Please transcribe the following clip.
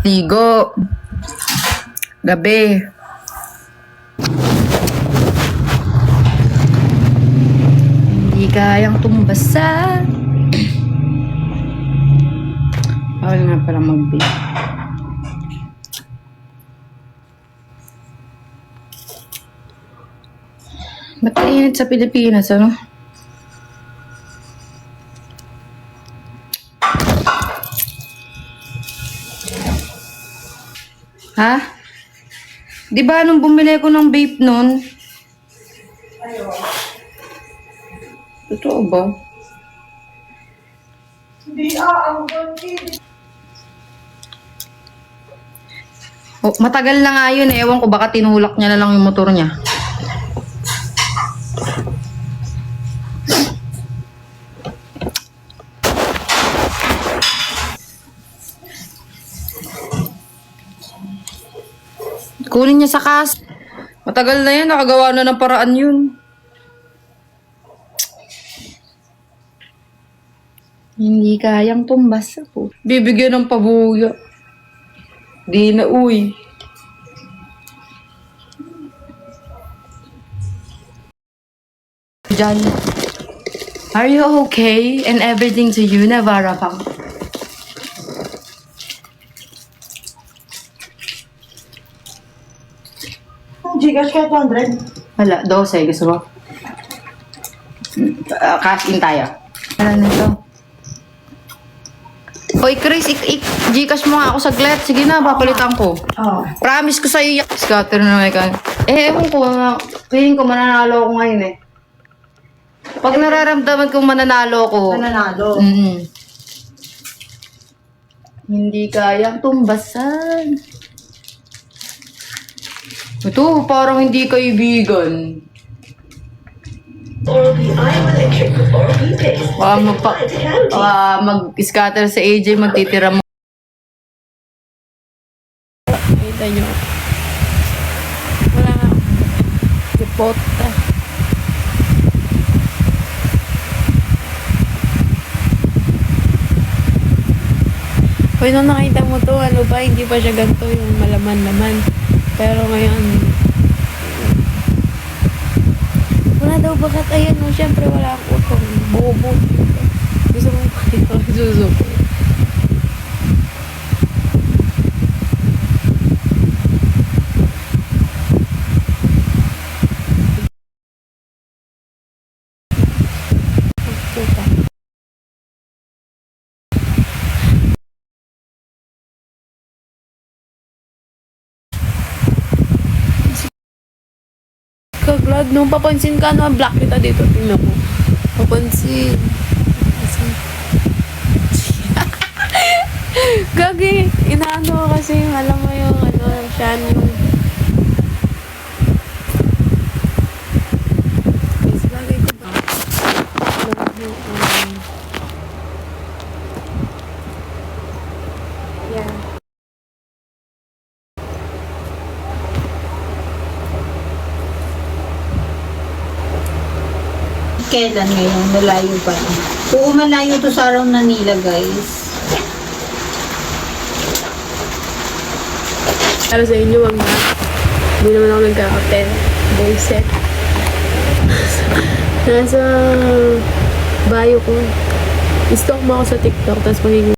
Ligo. Gabi. Hindi kayang tumbasan. Bawal nga pala mag-vape. Ba't kainit sa Pilipinas, ano? Ha? Di ba nung bumili ko ng vape nun? Totoo ba? Hindi ang ganti. Oh, matagal na nga yun eh. Ewan ko baka tinulak niya na lang yung motor niya. Kunin niya sa kas. Matagal na yan. Nakagawa na ng paraan yun. Hindi kayang tumbas ako. Bibigyan ng pabuya. Di na uy. John, are you okay? And everything to you, Navarra Pang? Gcash ka 200. Wala, 12. Gusto mo? Cash in tayo. Ano nito? Hoy, Chris, Gcash mo nga ako saglit. Sige na, papalitan ko. Oo. Promise ko sa'yo. Scatter na naman ka. Ewan ko. Feeling ko mananalo ako ngayon eh. Pag nararamdaman kong mananalo ko. Nananalo. Hindi kayang tumbasan. Ito, parang hindi kaibigan. Mag-scatter sa AJ, magtitira mo. Kita nyo. Wala nga. Sipot. Hoy, nung nakita mo to, ano ba, hindi pa siya ganito yung malaman-laman. Pero ngayon, wala daw bakat. Ayan, no, syempre wala akong utong. Bobo. Gusto mo pa susuko. Kaglad, nung papansin ka, no, black kita dito. Tingnan mo. Papansin. Gagi, inaano kasi, alam mo yung, ano, siya yung... Yes, bagay ko ba? Yeah. Kailan ngayon? Malayo pa. Oo, malayo to sa araw na nila, guys. Para sa inyo, wag na. Hindi naman ako nagkakapen. Boyset. Nasa bio ko. I-stalk mo ako sa TikTok, tapos magiging